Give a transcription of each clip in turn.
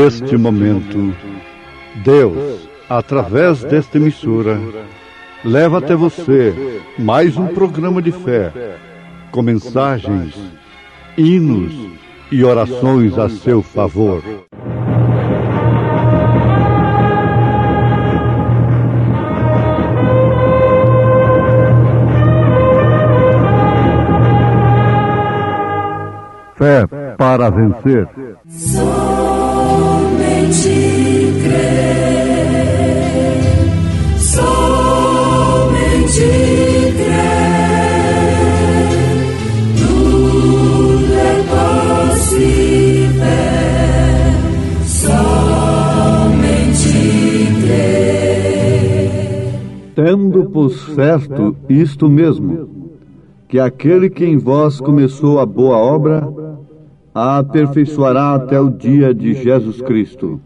Neste momento, Deus, através desta emissora, leva até você mais um programa de fé, com mensagens, hinos e orações a seu favor. Fé para vencer. Somente crer, somente crer, tudo é possível, somente crer. Tendo por certo isto mesmo, que aquele que em vós começou a boa obra, a aperfeiçoará até o dia de Jesus Cristo.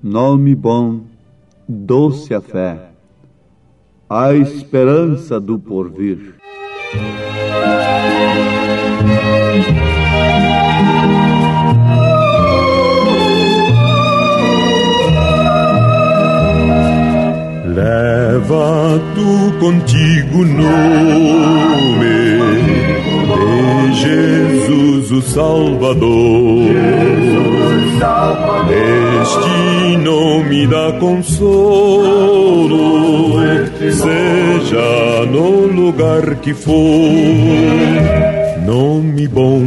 Nome bom, doce a fé, a esperança do porvir. Leva tu contigo o nome de Jesus o Salvador. Este nome dá consolo, seja no lugar que for. Nome bom,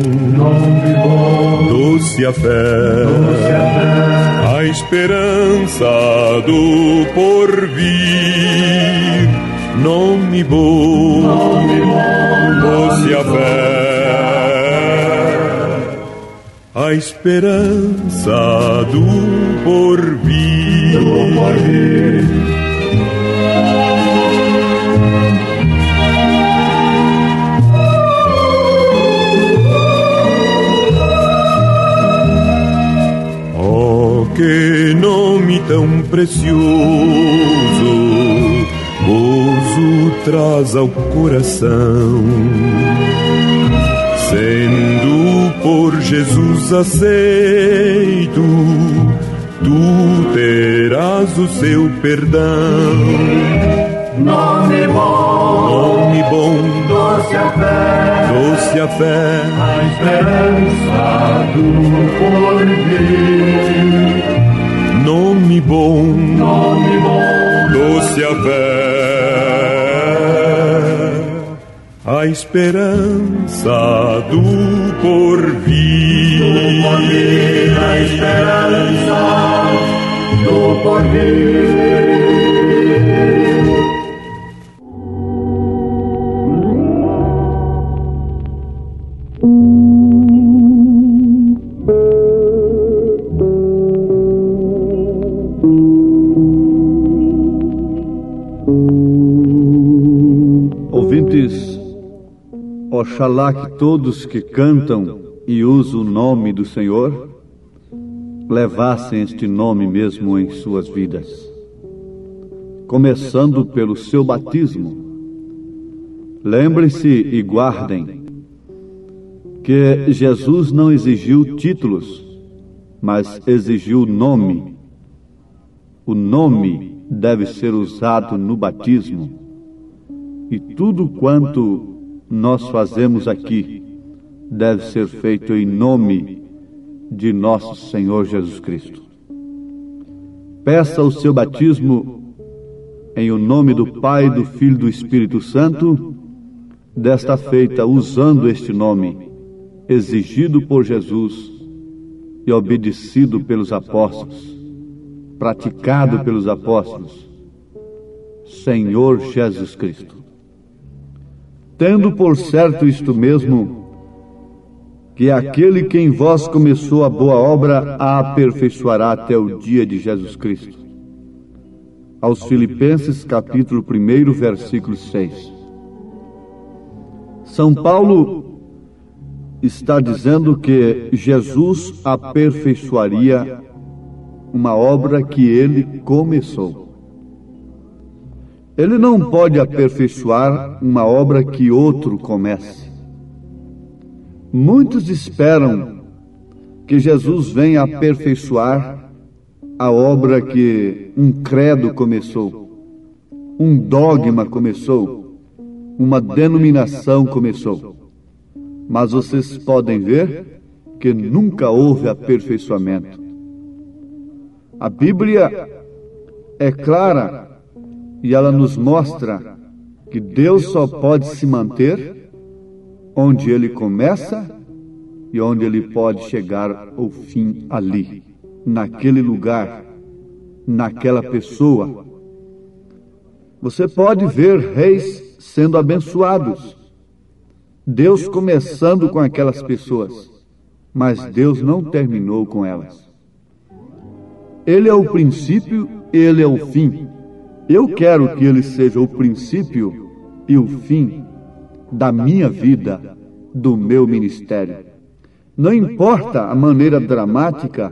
doce a fé, a esperança do porvir. Nome bom, doce a fé, a esperança do porvir. Que nome tão precioso, gozo traz ao coração. Sendo por Jesus aceito, tu terás o seu perdão. Nome bom, doce a fé, a esperança do porvir. Nome bom, doce a fé, a esperança do porvir. A esperança do porvir. Ouvintes, oxalá que todos que cantam e usam o nome do Senhor levassem este nome mesmo em suas vidas, começando pelo seu batismo. Lembrem-se e guardem que Jesus não exigiu títulos, mas exigiu nome. O nome deve ser usado no batismo. E tudo quanto nós fazemos aqui deve ser feito em nome de nosso Senhor Jesus Cristo. Peça o seu batismo em o nome do Pai, do Filho e do Espírito Santo, desta feita usando este nome, exigido por Jesus e obedecido pelos apóstolos, praticado pelos apóstolos, Senhor Jesus Cristo. Tendo por certo isto mesmo, que aquele que em vós começou a boa obra a aperfeiçoará até o dia de Jesus Cristo. Aos Filipenses, capítulo 1, versículo 6. São Paulo está dizendo que Jesus aperfeiçoaria uma obra que ele começou. Ele não pode aperfeiçoar uma obra que outro comece. Muitos esperam que Jesus vem aperfeiçoar a obra que um credo começou, um dogma começou, uma denominação começou. Mas vocês podem ver que nunca houve aperfeiçoamento. A Bíblia é clara e ela nos mostra que Deus só pode se manter onde Ele começa e onde Ele pode chegar ao fim ali, naquele lugar, naquela pessoa. Você pode ver reis sendo abençoados, Deus começando com aquelas pessoas, mas Deus não terminou com elas. Ele é o princípio, Ele é o fim. Eu quero que Ele seja o princípio e o fim da minha vida, do meu ministério. Não importa a maneira dramática,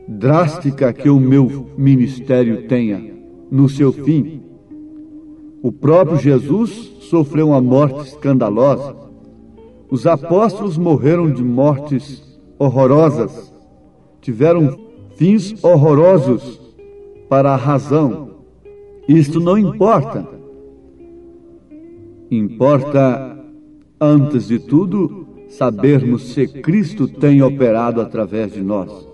drástica que o meu ministério tenha no seu fim. O próprio Jesus sofreu uma morte escandalosa. Os apóstolos morreram de mortes horrorosas, tiveram fins horrorosos para a razão. Isto não importa. Importa, antes de tudo, sabermos se Cristo tem operado através de nós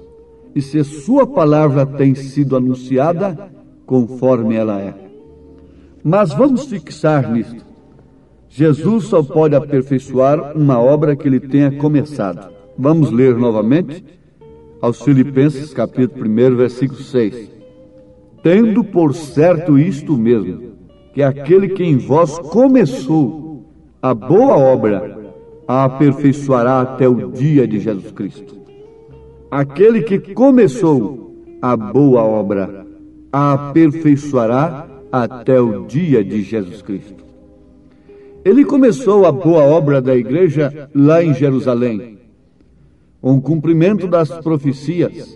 e se Sua palavra tem sido anunciada conforme ela é. Mas vamos fixar nisto. Jesus só pode aperfeiçoar uma obra que Ele tenha começado. Vamos ler novamente aos Filipenses, capítulo 1, versículo 6. Tendo por certo isto mesmo, que aquele que em vós começou a boa obra, a aperfeiçoará até o dia de Jesus Cristo. Aquele que começou a boa obra, a aperfeiçoará até o dia de Jesus Cristo. Ele começou a boa obra da igreja lá em Jerusalém, com o cumprimento das profecias,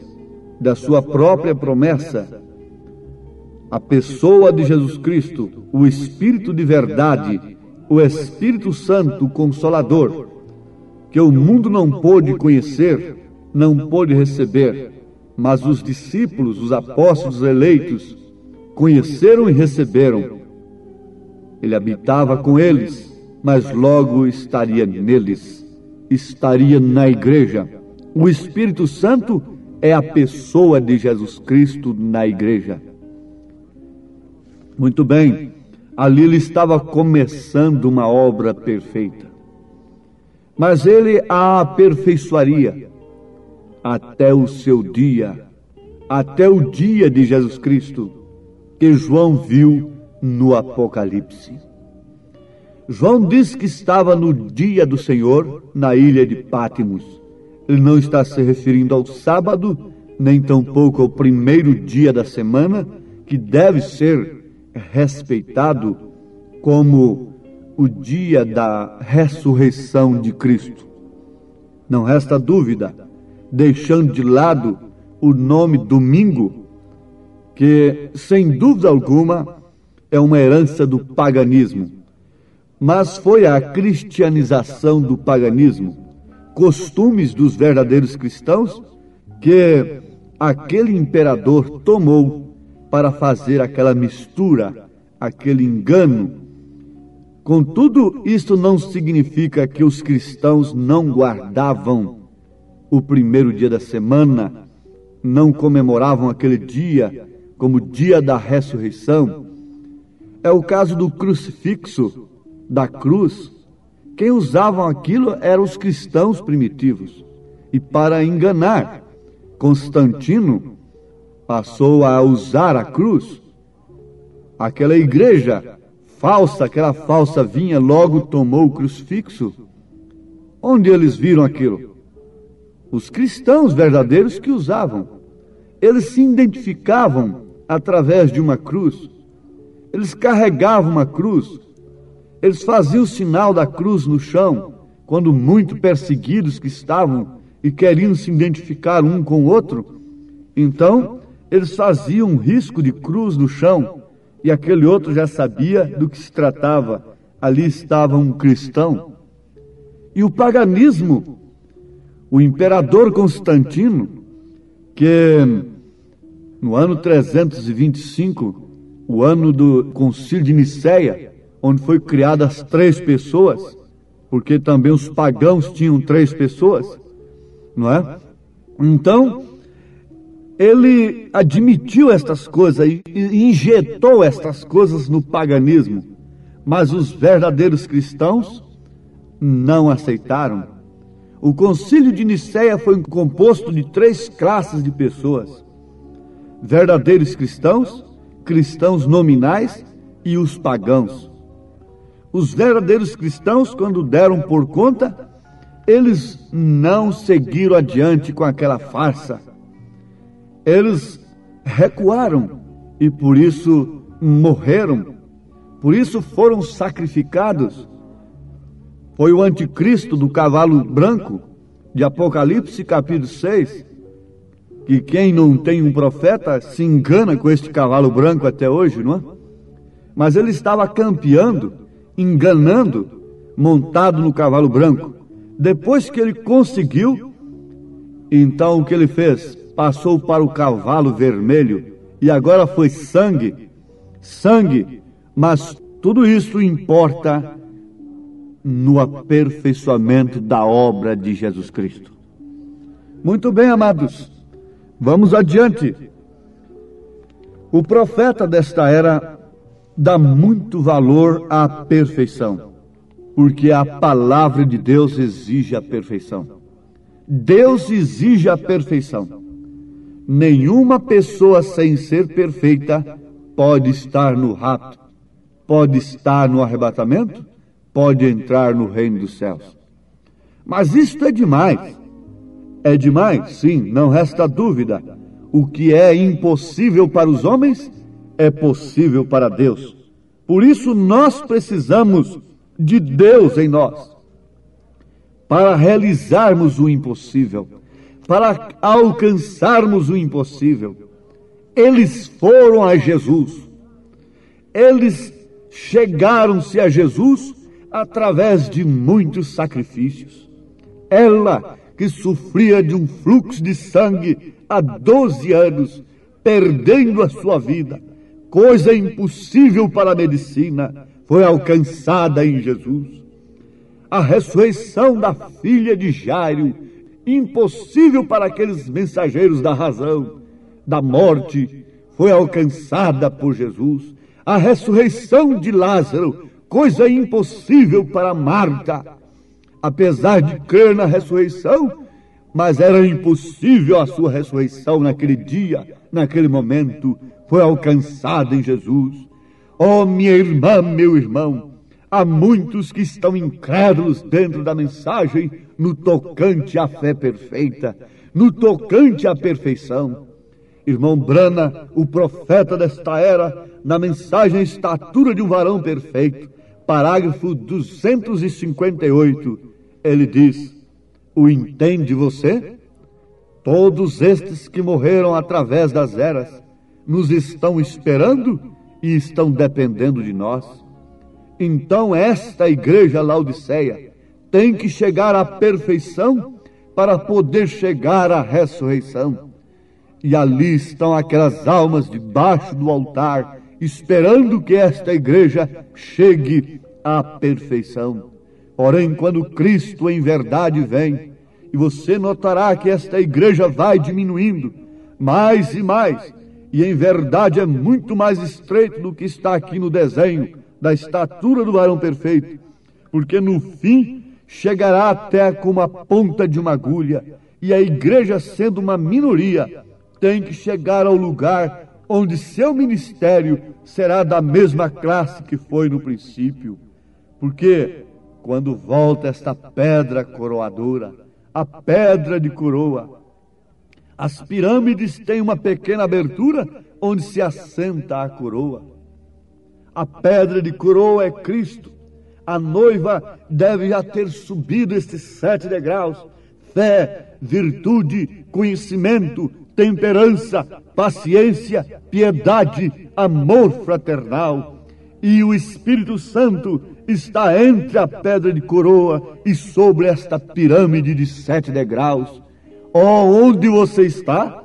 da sua própria promessa. A pessoa de Jesus Cristo, o Espírito de verdade, o Espírito Santo, o Consolador, que o mundo não pôde conhecer, não pôde receber, mas os discípulos, os apóstolos eleitos, conheceram e receberam. Ele habitava com eles, mas logo estaria neles, estaria na igreja. O Espírito Santo é a pessoa de Jesus Cristo na igreja. Muito bem, ali ele estava começando uma obra perfeita, mas ele a aperfeiçoaria até o seu dia, até o dia de Jesus Cristo, que João viu no Apocalipse. João diz que estava no dia do Senhor na ilha de Pátimos. Ele não está se referindo ao sábado, nem tampouco ao primeiro dia da semana, que deve ser respeitado como o dia da ressurreição de Cristo. Não resta dúvida, deixando de lado o nome domingo, que sem dúvida alguma é uma herança do paganismo, mas foi a cristianização do paganismo, costumes dos verdadeiros cristãos, que aquele imperador tomou para fazer aquela mistura, aquele engano. Contudo, isto não significa que os cristãos não guardavam o primeiro dia da semana, não comemoravam aquele dia como dia da ressurreição. É o caso do crucifixo, da cruz. Quem usavam aquilo eram os cristãos primitivos. E para enganar, Constantino passou a usar a cruz. Aquela igreja falsa, aquela falsa vinha, logo tomou o crucifixo. Onde eles viram aquilo? Os cristãos verdadeiros que usavam. Eles se identificavam através de uma cruz. Eles carregavam uma cruz. Eles faziam o sinal da cruz no chão, quando muito perseguidos que estavam e queriam se identificar um com o outro. Então, eles faziam um risco de cruz no chão, e aquele outro já sabia do que se tratava. Ali estava um cristão. E o paganismo O imperador Constantino, que no ano 325, o ano do Concílio de Nicéia, onde foi criadas as 3 pessoas, porque também os pagãos tinham 3 pessoas, não é? Então, ele admitiu estas coisas e injetou estas coisas no paganismo, mas os verdadeiros cristãos não aceitaram. O Concílio de Nicéia foi composto de 3 classes de pessoas: verdadeiros cristãos, cristãos nominais e os pagãos. Os verdadeiros cristãos, quando deram por conta, eles não seguiram adiante com aquela farsa. Eles recuaram e por isso morreram, por isso foram sacrificados. Foi o anticristo do cavalo branco, de Apocalipse capítulo 6, que quem não tem um profeta se engana com este cavalo branco até hoje, não é? Mas ele estava campeando, enganando, montado no cavalo branco. Depois que ele conseguiu, então o que ele fez? Passou para o cavalo vermelho, e agora foi sangue, mas tudo isso importa no aperfeiçoamento da obra de Jesus Cristo. Muito bem, amados, vamos adiante. O profeta desta era dá muito valor à perfeição, porque a palavra de Deus exige a perfeição. Deus exige a perfeição. Nenhuma pessoa sem ser perfeita pode estar no rapto, pode estar no arrebatamento, pode entrar no reino dos céus. Mas isto é demais. É demais, sim, não resta dúvida. O que é impossível para os homens é possível para Deus. Por isso nós precisamos de Deus em nós, para realizarmos o impossível, para alcançarmos o impossível. Eles foram a Jesus. Eles chegaram-se a Jesus através de muitos sacrifícios. Ela, que sofria de um fluxo de sangue há 12 anos, perdendo a sua vida, coisa impossível para a medicina, foi alcançada em Jesus. A ressurreição da filha de Jairo, impossível para aqueles mensageiros da razão, da morte, foi alcançada por Jesus. A ressurreição de Lázaro, coisa impossível para Marta, apesar de crer na ressurreição, mas era impossível a sua ressurreição naquele dia, naquele momento, foi alcançada em Jesus. Oh, minha irmã, meu irmão, há muitos que estão incrédulos dentro da mensagem no tocante à fé perfeita, no tocante à perfeição. Irmão Brana, o profeta desta era, na mensagem Estatura de um Varão Perfeito, parágrafo 258, ele diz: o entende você? Todos estes que morreram através das eras nos estão esperando e estão dependendo de nós. Então esta igreja Laodiceia tem que chegar à perfeição para poder chegar à ressurreição. E ali estão aquelas almas debaixo do altar, esperando que esta igreja chegue à perfeição. Porém, quando Cristo em verdade vem, e você notará que esta igreja vai diminuindo mais e mais, e em verdade é muito mais estreito do que está aqui no desenho da estatura do varão perfeito, porque no fim chegará até como a ponta de uma agulha, e a igreja, sendo uma minoria, tem que chegar ao lugar onde seu ministério será da mesma classe que foi no princípio. Porque quando volta esta pedra coroadora, a pedra de coroa, as pirâmides têm uma pequena abertura onde se assenta a coroa. A pedra de coroa é Cristo. A noiva deve já ter subido estes 7 degraus: fé, virtude, conhecimento, temperança, paciência, piedade, amor fraternal. E o Espírito Santo está entre a pedra de coroa e sobre esta pirâmide de 7 degraus. Onde você está?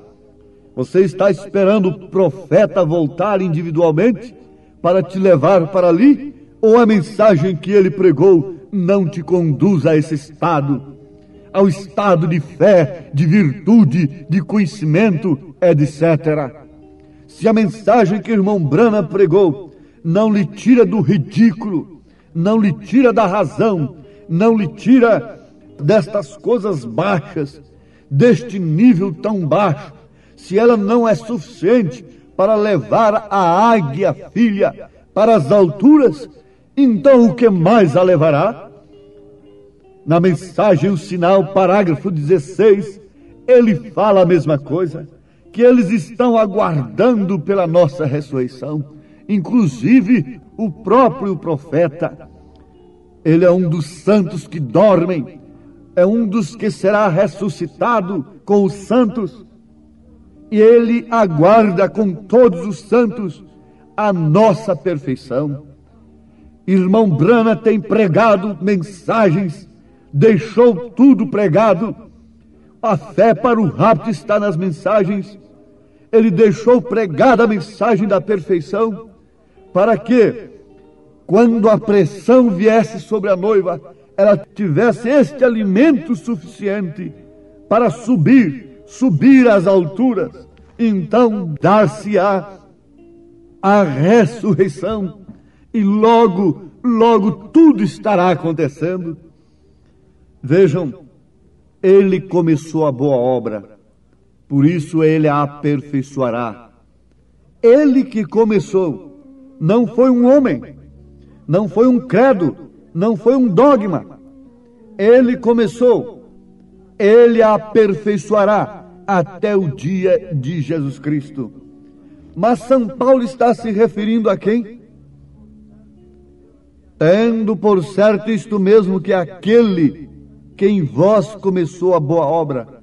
Você está esperando o profeta voltar individualmente para te levar para ali? Ou a mensagem que ele pregou não te conduz a esse estado? Ao estado de fé, de virtude, de conhecimento, etc. Se a mensagem que o irmão Branham pregou não lhe tira do ridículo, não lhe tira da razão, não lhe tira destas coisas baixas, deste nível tão baixo, se ela não é suficiente para levar a águia filha para as alturas, então o que mais a levará? Na mensagem, o sinal, parágrafo 16, ele fala a mesma coisa, que eles estão aguardando pela nossa ressurreição. Inclusive, o próprio profeta, ele é um dos santos que dormem, é um dos que será ressuscitado com os santos, e ele aguarda com todos os santos a nossa perfeição. Irmão Branham tem pregado mensagens, deixou tudo pregado. A fé para o rapto está nas mensagens. Ele deixou pregada a mensagem da perfeição, para que, quando a pressão viesse sobre a noiva, ela tivesse este alimento suficiente para subir às alturas. Então dar-se-á a ressurreição, e logo tudo estará acontecendo. Vejam, ele começou a boa obra, por isso ele a aperfeiçoará. Ele que começou, não foi um homem, não foi um credo, não foi um dogma. Ele começou, ele a aperfeiçoará até o dia de Jesus Cristo. Mas São Paulo está se referindo a quem? Tendo por certo isto mesmo, que aquele que em vós começou a boa obra,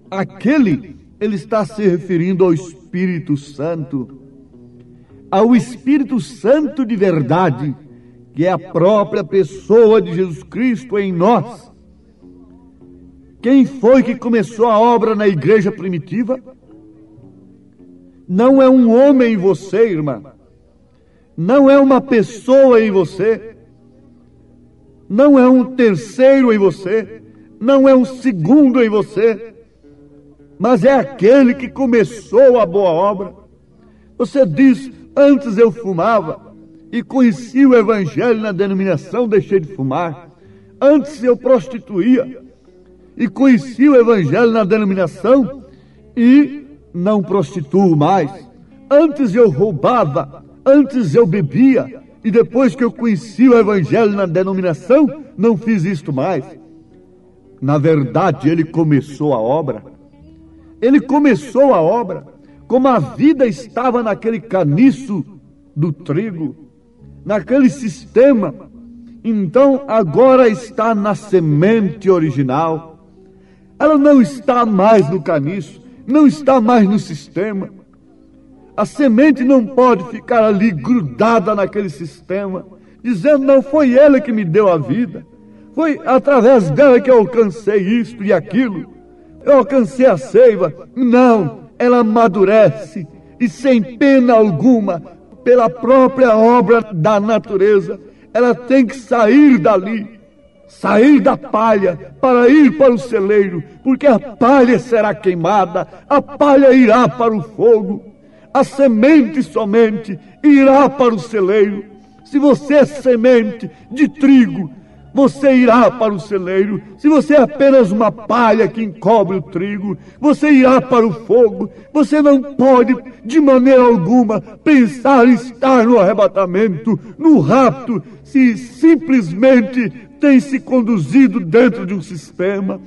aquele, ele está se referindo ao Espírito Santo, ao Espírito Santo de verdade, que é a própria pessoa de Jesus Cristo em nós. Quem foi que começou a obra na igreja primitiva? Não é um homem em você, irmã. Não é uma pessoa em você. Não é um terceiro em você. Não é um segundo em você. Mas é aquele que começou a boa obra. Você diz, antes eu fumava e conheci o evangelho na denominação, deixei de fumar. Antes eu prostituía e conheci o evangelho na denominação e não prostituo mais. Antes eu roubava, antes eu bebia, e depois que eu conheci o evangelho na denominação, não fiz isto mais. Na verdade, ele começou a obra. Ele começou a obra, como a vida estava naquele caniço do trigo, naquele sistema. Então agora está na semente original. Ela não está mais no caniço, não está mais no sistema. A semente não pode ficar ali grudada naquele sistema, dizendo, não foi ela que me deu a vida, foi através dela que eu alcancei isto e aquilo, eu alcancei a seiva. Não, ela amadurece, e sem pena alguma, pela própria obra da natureza, ela tem que sair dali, sair da palha para ir para o celeiro, porque a palha será queimada, a palha irá para o fogo, a semente somente irá para o celeiro. Se você é semente de trigo, você irá para o celeiro. Se você é apenas uma palha que encobre o trigo, você irá para o fogo. Você não pode, de maneira alguma, pensar em estar no arrebatamento, no rapto, se simplesmente tem se conduzido dentro de um sistema.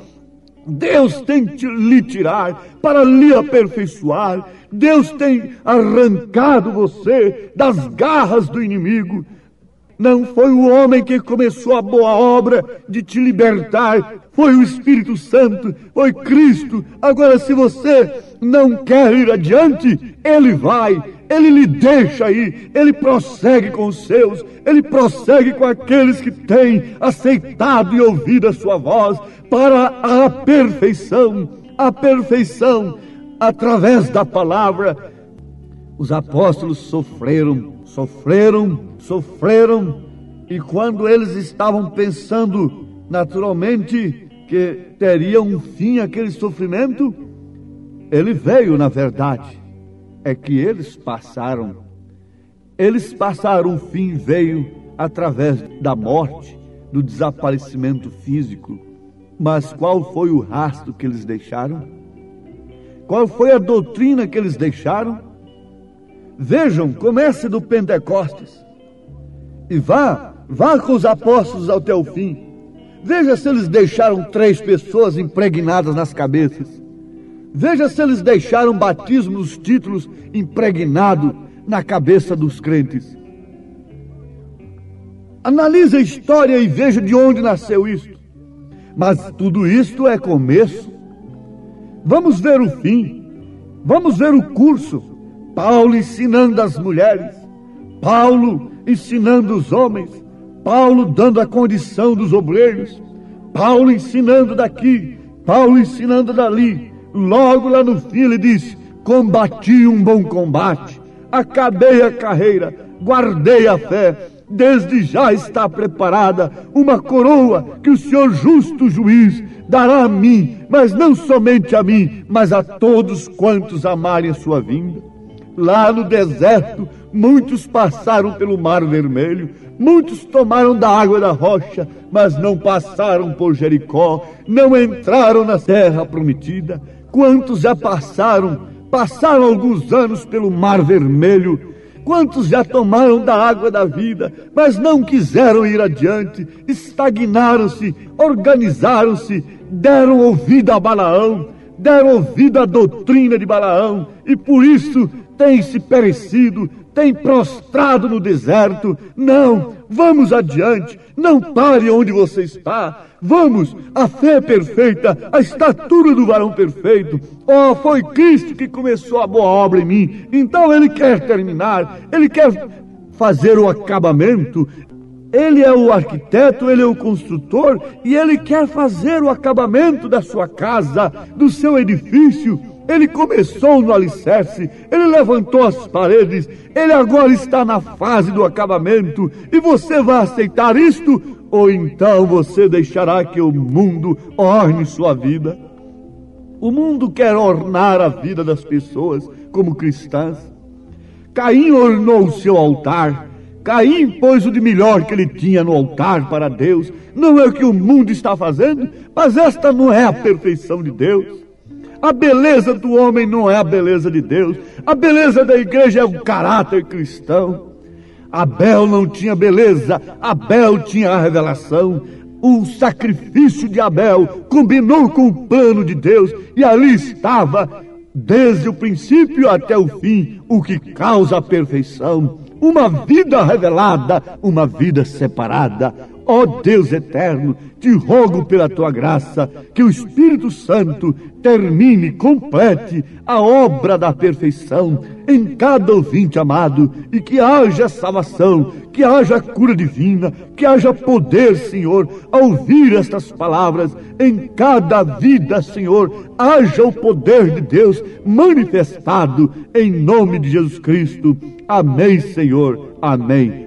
Deus tem que lhe tirar para lhe aperfeiçoar. Deus tem arrancado você das garras do inimigo. Não foi o homem que começou a boa obra de te libertar, foi o Espírito Santo, foi Cristo. Agora, se você não quer ir adiante, Ele vai. Ele lhe deixa ir, ele prossegue com os seus, ele prossegue com aqueles que têm aceitado e ouvido a sua voz para a perfeição através da palavra. Os apóstolos sofreram, e quando eles estavam pensando naturalmente que teria um fim aquele sofrimento, ele veio, na verdade. É que eles passaram, o fim veio através da morte, do desaparecimento físico. Mas qual foi o rastro que eles deixaram? Qual foi a doutrina que eles deixaram? Vejam, comece do Pentecostes e vá com os apóstolos até o fim. Veja se eles deixaram 3 pessoas impregnadas nas cabeças. Veja se eles deixaram batismo nos títulos impregnado na cabeça dos crentes. Analise a história e veja de onde nasceu isto. Mas tudo isto é começo. Vamos ver o fim. Vamos ver o curso. Paulo ensinando as mulheres. Paulo ensinando os homens. Paulo dando a condição dos obreiros. Paulo ensinando daqui. Paulo ensinando dali. Logo lá no fim ele diz: combati um bom combate, acabei a carreira, guardei a fé, desde já está preparada uma coroa que o Senhor justo juiz dará a mim, mas não somente a mim, mas a todos quantos amarem a sua vinda. Lá no deserto, muitos passaram pelo Mar Vermelho, muitos tomaram da água da rocha, mas não passaram por Jericó, não entraram na terra prometida. Quantos já passaram alguns anos pelo Mar Vermelho? Quantos já tomaram da água da vida, mas não quiseram ir adiante, estagnaram-se, organizaram-se, deram ouvido a Balaão, deram ouvido à doutrina de Balaão, e por isso têm se perecido, têm prostrado no deserto. Não, vamos adiante, não pare onde você está. Vamos, a fé perfeita, a estatura do varão perfeito. Oh, foi Cristo que começou a boa obra em mim, então Ele quer terminar, Ele quer fazer o acabamento. Ele é o arquiteto, Ele é o construtor, e Ele quer fazer o acabamento da sua casa, do seu edifício. Ele começou no alicerce, Ele levantou as paredes, Ele agora está na fase do acabamento, e você vai aceitar isto? Ou então você deixará que o mundo orne sua vida? O mundo quer ornar a vida das pessoas como cristãs. Caim ornou o seu altar. Caim pôs o de melhor que ele tinha no altar para Deus. Não é o que o mundo está fazendo, mas esta não é a perfeição de Deus. A beleza do homem não é a beleza de Deus. A beleza da igreja é o caráter cristão. Abel não tinha beleza, Abel tinha a revelação. O sacrifício de Abel combinou com o plano de Deus, e ali estava, desde o princípio até o fim, o que causa a perfeição. Uma vida revelada, uma vida separada. Ó Deus eterno, te rogo pela tua graça, que o Espírito Santo termine, complete a obra da perfeição em cada ouvinte amado, e que haja salvação, que haja cura divina, que haja poder, Senhor, ao ouvir estas palavras em cada vida, Senhor. Haja o poder de Deus manifestado em nome de Jesus Cristo. Amém, Senhor. Amém.